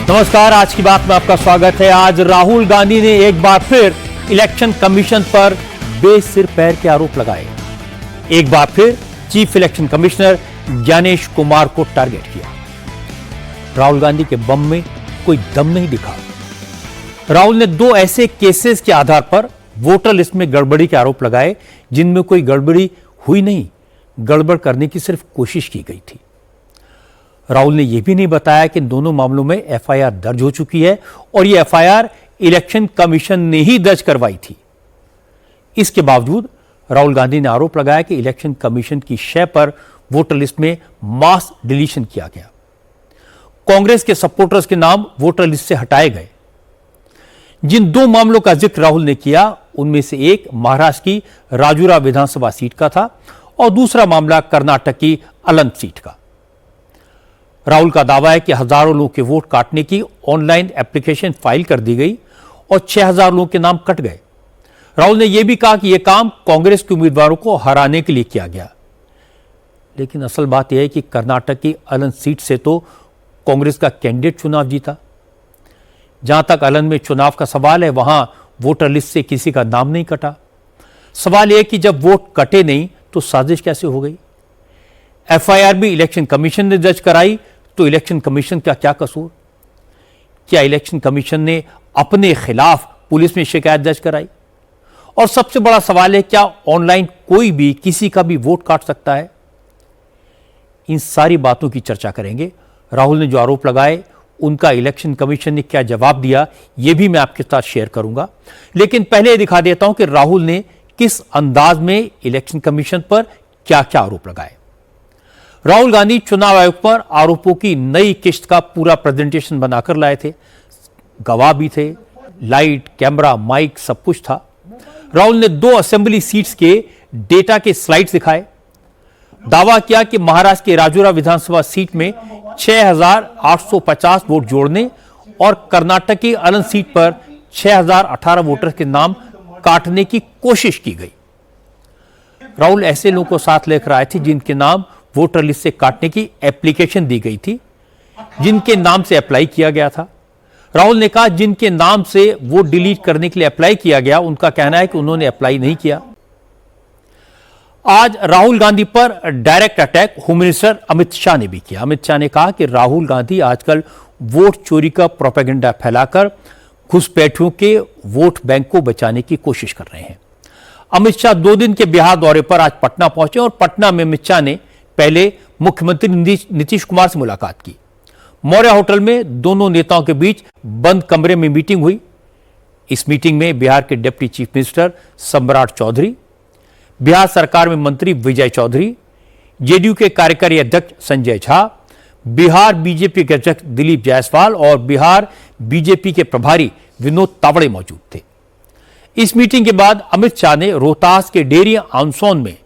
नमस्कार, आज की बात में आपका स्वागत है। आज राहुल गांधी ने एक बार फिर इलेक्शन कमीशन पर बेसिर पैर के आरोप लगाए। एक बार फिर chief election commissioner Gyanesh Kumar को टारगेट किया। राहुल गांधी के बम में कोई दम नहीं दिखा। राहुल ने दो ऐसे केसेस के आधार पर वोटर लिस्ट में गड़बड़ी के आरोप लगाए जिनमें कोई गड़बड़ी हुई नहीं, गड़बड़ करने की सिर्फ कोशिश की गई थी। राहुल ने यह भी नहीं बताया कि दोनों मामलों में एफआईआर दर्ज हो चुकी है और यह एफआईआर इलेक्शन कमीशन ने ही दर्ज करवाई थी। इसके बावजूद राहुल गांधी ने आरोप लगाया कि इलेक्शन कमीशन की शय पर वोटर लिस्ट में मास डिलीशन किया गया। कांग्रेस के सपोर्टर्स के नाम वोटर लिस्ट से हटाए गए। जिन दो मामलों का जिक्र राहुल ने किया उनमें से एक महाराष्ट्र की राजुरा विधानसभा सीट का था और दूसरा मामला कर्नाटक की अलंत सीट का। राहुल का दावा है कि हजारों लोगों के वोट काटने की ऑनलाइन एप्लीकेशन फाइल कर दी गई और 6000 लोगों के नाम कट गए। राहुल ने यह भी कहा कि यह काम कांग्रेस के उम्मीदवारों को हराने के लिए किया गया। लेकिन असल बात यह है कि कर्नाटक की अलंत सीट से तो कांग्रेस का कैंडिडेट चुनाव जीता। जहां तक अलंत में चुनाव का सवाल है, वहां वोटर लिस्ट से किसी का नाम नहीं कटा। सवाल यह कि जब वोट कटे नहीं तो साजिश कैसे हो गई? एफआईआर भी इलेक्शन कमीशन ने दर्ज कराई तो इलेक्शन कमीशन का क्या कसूर? क्या इलेक्शन कमीशन ने अपने खिलाफ पुलिस में शिकायत दर्ज कराई? और सबसे बड़ा सवाल है, क्या ऑनलाइन कोई भी किसी का भी वोट काट सकता है? इन सारी बातों की चर्चा करेंगे। राहुल ने जो आरोप लगाए उनका इलेक्शन कमीशन ने क्या जवाब दिया, यह भी मैं आपके साथ शेयर करूंगा। लेकिन पहले यह दिखा देता हूं कि राहुल ने किस अंदाज में इलेक्शन कमीशन पर क्या क्या आरोप लगाए। राहुल गांधी चुनाव आयोग पर आरोपों की नई किश्त का पूरा प्रेजेंटेशन बनाकर लाए थे। गवाह भी थे, लाइट, कैमरा, माइक, सब कुछ था। राहुल ने 2 असेंबली सीट्स के डेटा के स्लाइड्स दिखाए। दावा किया कि महाराष्ट्र के राजुरा विधानसभा सीट में 6850 वोट जोड़ने और कर्नाटक की अलंत सीट पर 6018 वोटर के नाम काटने की कोशिश की गई। राहुल ऐसे लोगों को साथ लेकर आए थे जिनके नाम वोटर लिस्ट से काटने की एप्लीकेशन दी गई थी, जिनके नाम से अप्लाई किया गया था। राहुल ने कहा जिनके नाम से वोट डिलीट करने के लिए अप्लाई किया गया, उनका कहना है कि उन्होंने अप्लाई नहीं किया। आज राहुल गांधी पर direct attack home minister Amit Shah ने भी किया। अमित शाह ने कहा कि राहुल गांधी आजकल वोट चोरी का प्रोपेगेंडा फैलाकर घुसपैठियों के वोट बैंक को बचाने की कोशिश कर रहे हैं। अमित शाह 2 दिन के बिहार दौरे पर आज पटना पहुंचे और पटना में अमित शाह ने पहले मुख्यमंत्री नीतीश कुमार से मुलाकात की। मौर्या होटल में दोनों नेताओं के बीच बंद कमरे में मीटिंग हुई। इस मीटिंग में बिहार के डिप्टी चीफ मिनिस्टर सम्राट चौधरी, बिहार सरकार में मंत्री विजय चौधरी, जेडीयू के कार्यकारी अध्यक्ष संजय झा, बिहार बीजेपी के अध्यक्ष दिलीप जायसवाल और बिहार बीजेपी के प्रभारी विनोद तावड़े मौजूद थे। इस मीटिंग के बाद अमित शाह ने रोहतास के डेरी आंसौन में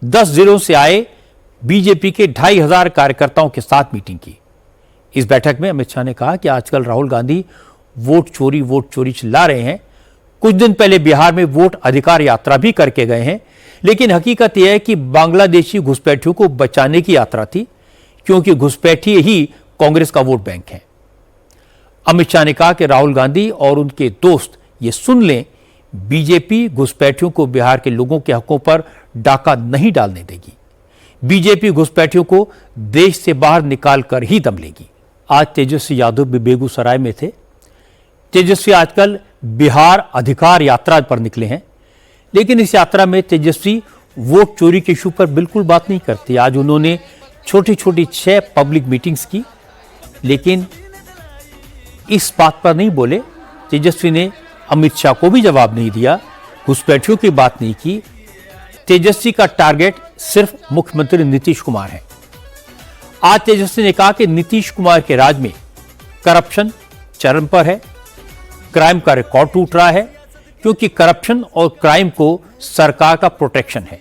10 जिलों से आए बीजेपी के 2500 कार्यकर्ताओं के साथ मीटिंग की। इस बैठक में अमित शाह ने कहा कि आजकल राहुल गांधी वोट चोरी चिल्ला रहे हैं। कुछ दिन पहले बिहार में वोट अधिकार यात्रा भी करके गए हैं, लेकिन हकीकत यह है कि बांग्लादेशी घुसपैठियों को बचाने की यात्रा थी, क्योंकि घुसपैठी ही कांग्रेस का वोट बैंक है। अमित शाह ने कहा कि राहुल गांधी और उनके दोस्त ये सुन लें, बीजेपी घुसपैठियों को बिहार के लोगों के हकों पर डाका नहीं डालने देगी। बीजेपी घुसपैठियों को देश से बाहर निकाल कर ही दम लेगी। आज तेजस्वी यादव भी बेगूसराय में थे। तेजस्वी आजकल बिहार अधिकार यात्रा पर निकले हैं, लेकिन इस यात्रा में तेजस्वी वोट चोरी के इशू पर बिल्कुल बात नहीं करती। आज उन्होंने छोटी छोटी 6 पब्लिक मीटिंग्स की, लेकिन इस बात पर नहीं बोले। तेजस्वी ने अमित शाह को भी जवाब नहीं दिया, घुसपैठियों की बात नहीं की। तेजस्वी का टारगेट सिर्फ मुख्यमंत्री नीतीश कुमार है। आज तेजस्वी ने कहा कि नीतीश कुमार के राज में करप्शन चरम पर है, क्राइम का रिकॉर्ड टूट रहा है, क्योंकि करप्शन और क्राइम को सरकार का प्रोटेक्शन है।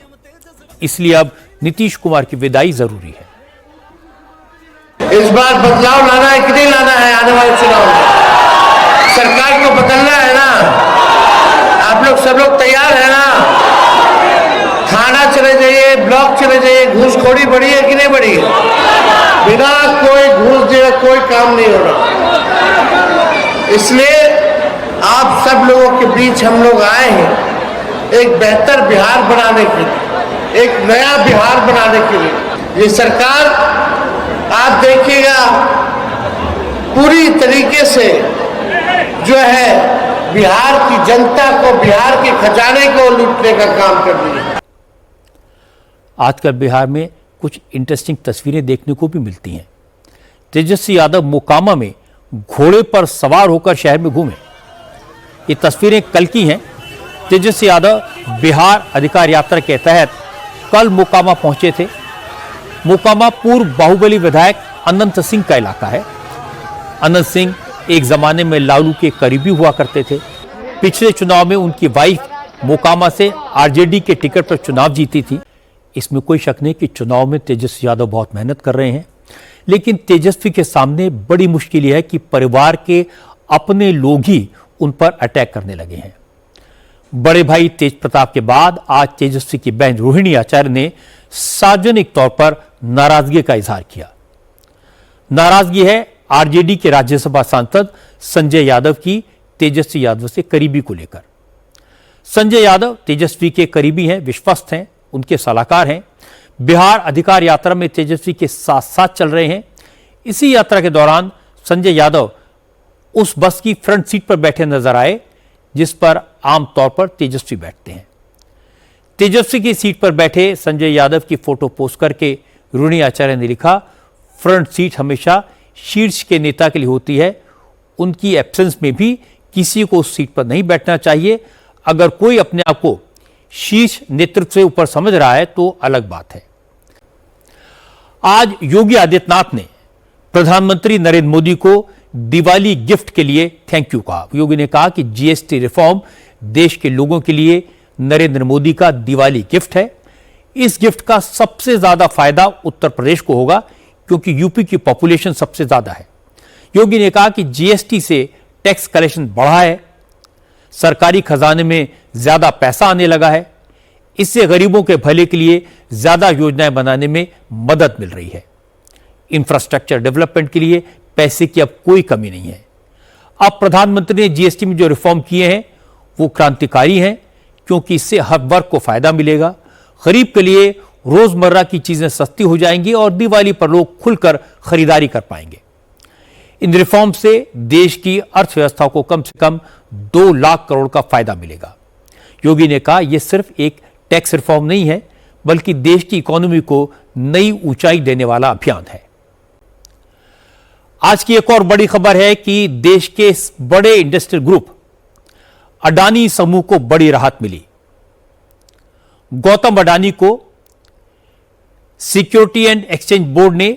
इसलिए अब नीतीश कुमार की विदाई जरूरी है। इस बार बदलाव लाना है कि नहीं लाना है? आने वाले चुनाव में सरकार को बदलना है ना? आप लोग सब लोग तैयार है ना? थाना चले जाइए, ब्लॉक चले जाइए, घूसखोरी बढ़ी है कि नहीं बढ़ी? बिना कोई घूस दिए कोई काम नहीं हो रहा। इसलिए आप सब लोगों के बीच हम लोग आए हैं एक बेहतर बिहार बनाने के लिए, एक नया बिहार बनाने के लिए। ये सरकार आप देखिएगा पूरी तरीके से जो है बिहार की जनता को, बिहार के खजाने को लूटने का काम कर रही है। आजकल बिहार में कुछ इंटरेस्टिंग तस्वीरें देखने को भी मिलती हैं। तेजस्वी यादव मोकामा में घोड़े पर सवार होकर शहर में घूमे। ये तस्वीरें कल की हैं। तेजस्वी यादव बिहार अधिकार यात्रा के तहत कल मोकामा पहुंचे थे। मोकामा पूर्व बाहुबली विधायक अनंत सिंह का इलाका है। अनंत सिंह एक जमाने में लालू के करीबी हुआ करते थे। पिछले चुनाव में उनकी वाइफ मोकामा से आरजेडी के टिकट पर चुनाव जीती थी। इसमें कोई शक नहीं कि चुनाव में तेजस्वी यादव बहुत मेहनत कर रहे हैं, लेकिन तेजस्वी के सामने बड़ी मुश्किल यह है कि परिवार के अपने लोग ही उन पर अटैक करने लगे हैं। बड़े भाई तेज प्रताप के बाद आज तेजस्वी की बहन रोहिणी आचार्य ने सार्वजनिक तौर पर नाराजगी का इजहार किया। नाराजगी है आरजेडी के राज्यसभा सांसद संजय यादव की तेजस्वी यादव से करीबी को लेकर। संजय यादव तेजस्वी के करीबी हैं, विश्वस्त हैं, उनके सलाहकार हैं। बिहार अधिकार यात्रा में तेजस्वी के साथ साथ चल रहे हैं। इसी यात्रा के दौरान संजय यादव उस बस की फ्रंट सीट पर बैठे नजर आए जिस पर आमतौर पर तेजस्वी बैठते हैं। तेजस्वी की सीट पर बैठे संजय यादव की फोटो पोस्ट करके रोहिणी आचार्य ने लिखा, फ्रंट सीट हमेशा शीर्ष के नेता के लिए होती है। उनकी एब्सेंस में भी किसी को उस सीट पर नहीं बैठना चाहिए। अगर कोई अपने आप को शीर्ष नेतृत्व से ऊपर समझ रहा है तो अलग बात है। आज योगी आदित्यनाथ ने प्रधानमंत्री नरेंद्र मोदी को दिवाली गिफ्ट के लिए थैंक यू कहा। योगी ने कहा कि जीएसटी रिफॉर्म देश के लोगों के लिए नरेंद्र मोदी का दिवाली गिफ्ट है। इस गिफ्ट का सबसे ज्यादा फायदा उत्तर प्रदेश को होगा क्योंकि यूपी की पॉपुलेशन सबसे ज्यादा है। योगी ने कहा कि जीएसटी से टैक्स कलेक्शन बढ़ा है, सरकारी खजाने में ज्यादा पैसा आने लगा है। इससे गरीबों के भले के लिए ज्यादा योजनाएं बनाने में मदद मिल रही है। इंफ्रास्ट्रक्चर डेवलपमेंट के लिए पैसे की अब कोई कमी नहीं है। अब प्रधानमंत्री ने जीएसटी में जो रिफॉर्म किए हैं वो क्रांतिकारी हैं क्योंकि इससे हर वर्ग को फायदा मिलेगा। गरीब के लिए रोजमर्रा की चीजें सस्ती हो जाएंगी और दिवाली पर लोग खुलकर खरीदारी कर पाएंगे। इन रिफॉर्म से देश की अर्थव्यवस्था को कम से कम 2 लाख करोड़ का फायदा मिलेगा। योगी ने कहा यह सिर्फ एक टैक्स रिफॉर्म नहीं है बल्कि देश की इकोनॉमी को नई ऊंचाई देने वाला अभियान है। आज की एक और बड़ी खबर है कि देश के बड़े इंडस्ट्रियल ग्रुप अडानी समूह को बड़ी राहत मिली। गौतम अडानी को सिक्योरिटी एंड एक्सचेंज बोर्ड ने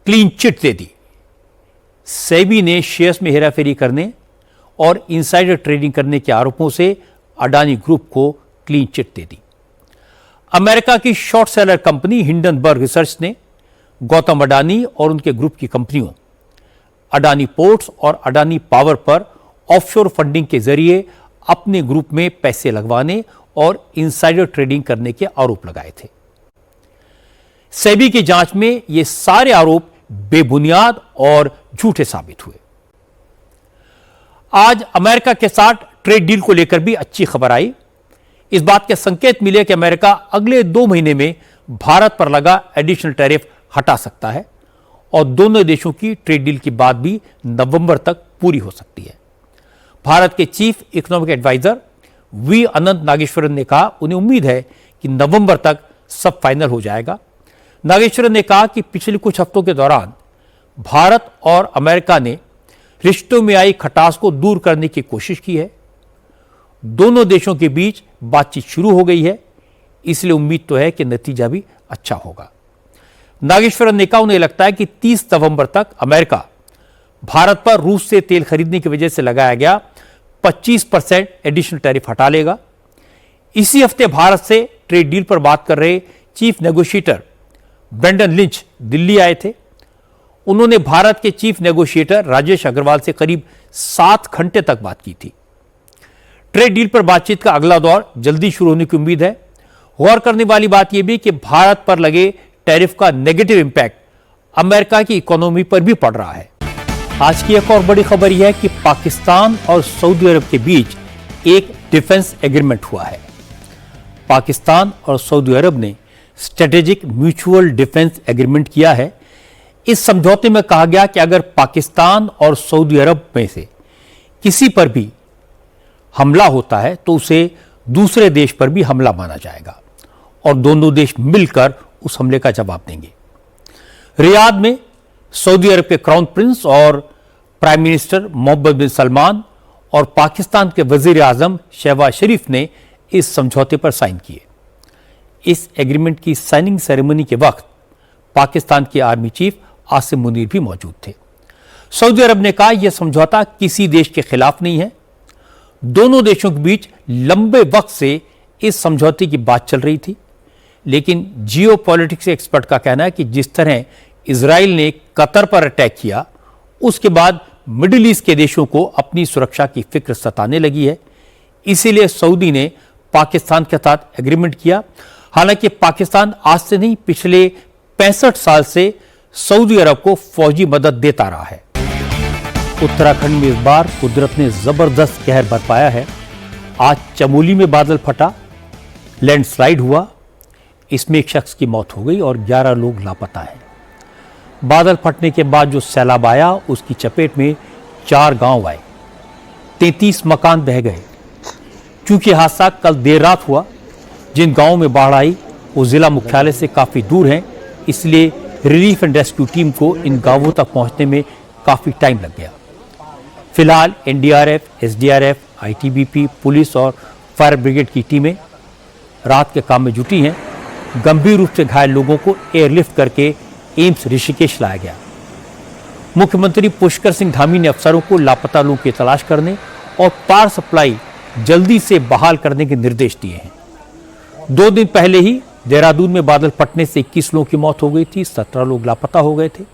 क्लीन चिट दे दी। सेबी ने शेयर्स में हेराफेरी करने और इनसाइडर ट्रेडिंग करने के आरोपों से अडानी ग्रुप को क्लीन चिट दे दी। अमेरिका की short seller company Hindenburg research ने गौतम अडानी और उनके ग्रुप की कंपनियों अडानी पोर्ट्स और अडानी पावर पर ऑफशोर फंडिंग के जरिए अपने ग्रुप में पैसे लगवाने और इनसाइडर ट्रेडिंग करने के आरोप लगाए थे। सेबी की जांच में ये सारे आरोप बेबुनियाद और झूठे साबित हुए। आज अमेरिका के साथ ट्रेड डील को लेकर भी अच्छी खबर आई। इस बात के संकेत मिले कि अमेरिका अगले 2 महीने में भारत पर लगा एडिशनल टैरिफ हटा सकता है और दोनों देशों की ट्रेड डील की बात भी नवंबर तक पूरी हो सकती है। भारत के चीफ इकोनॉमिक एडवाइजर वी अनंत नागेश्वरन ने कहा उन्हें उम्मीद है कि नवंबर तक सब फाइनल हो जाएगा। नागेश्वरन ने कहा कि पिछले कुछ हफ्तों के दौरान भारत और अमेरिका ने रिश्तों में आई खटास को दूर करने की कोशिश की है। दोनों देशों के बीच बातचीत शुरू हो गई है, इसलिए उम्मीद तो है कि नतीजा भी अच्छा होगा। नागेश्वरन ने कहा उन्हें लगता है कि 30 नवंबर तक अमेरिका भारत पर रूस से तेल खरीदने की वजह से लगाया गया 25% एडिशनल टैरिफ हटा लेगा। इसी हफ्ते भारत से ट्रेड डील पर बात कर रहे chief negotiator Brendan Lynch Delhi आए थे। उन्होंने भारत के चीफ नेगोशिएटर राजेश अग्रवाल से करीब 7 घंटे तक बात की थी। ट्रेड डील पर बातचीत का अगला दौर जल्दी शुरू होने की उम्मीद है। गौर करने वाली बात यह भी कि भारत पर लगे टैरिफ का नेगेटिव इंपैक्ट अमेरिका की इकोनॉमी पर भी पड़ रहा है। आज की एक और बड़ी खबर यह है कि पाकिस्तान और सऊदी अरब के बीच एक डिफेंस एग्रीमेंट हुआ है। पाकिस्तान और सऊदी अरब ने स्ट्रेटेजिक म्यूचुअल डिफेंस एग्रीमेंट किया है। इस समझौते में कहा गया कि अगर पाकिस्तान और सऊदी अरब में से किसी पर भी हमला होता है तो उसे दूसरे देश पर भी हमला माना जाएगा और दोनों देश मिलकर उस हमले का जवाब देंगे। रियाद में सऊदी अरब के क्राउन प्रिंस और प्राइम मिनिस्टर मोहम्मद बिन सलमान और पाकिस्तान के वजीर आजम शहबाज शरीफ ने इस समझौते पर साइन किए। इस एग्रीमेंट की साइनिंग सेरेमनी के वक्त पाकिस्तान के आर्मी चीफ आसिम मुनीर भी मौजूद थे। सऊदी अरब ने कहा यह समझौता किसी देश के खिलाफ नहीं है। दोनों देशों के बीच लंबे वक्त से इस समझौते की बात चल रही थी, लेकिन जियोपॉलिटिक्स एक्सपर्ट का कहना है कि जिस तरह इजराइल ने कतर पर अटैक किया उसके बाद मिडिल ईस्ट के देशों को अपनी सुरक्षा की फिक्र सताने लगी है, इसीलिए सऊदी ने पाकिस्तान के साथ एग्रीमेंट किया। हालांकि पाकिस्तान आज से नहीं, पिछले 65 साल से सऊदी अरब को फौजी मदद देता रहा है। उत्तराखंड में इस बार कुदरत ने जबरदस्त कहर बरपाया है। आज चमोली में बादल फटा, लैंडस्लाइड हुआ, इसमें एक शख्स की मौत हो गई और 11 लोग लापता हैं। बादल फटने के बाद जो सैलाब आया उसकी चपेट में 4 गांव आए, 33 मकान बह गए। चूंकि हादसा कल देर रात हुआ, जिन गांवों में बाढ़ आई वो जिला मुख्यालय से काफी दूर हैं, इसलिए रिलीफ एंड रेस्क्यू टीम को इन गांवों तक पहुंचने में काफी टाइम लग गया। फिलहाल एनडीआरएफ, एसडीआरएफ, आईटीबीपी, पुलिस और फायर ब्रिगेड की टीमें रात के काम में जुटी हैं। गंभीर रूप से घायल लोगों को एयरलिफ्ट करके एम्स ऋषिकेश लाया गया। मुख्यमंत्री पुष्कर सिंह धामी ने अफसरों को लापता लोगों की तलाश करने और पावर सप्लाई जल्दी से बहाल करने के निर्देश दिए हैं। 2 दिन पहले ही देहरादून में बादल फटने से 21 लोगों की मौत हो गई थी, 17 लोग लापता हो गए थे।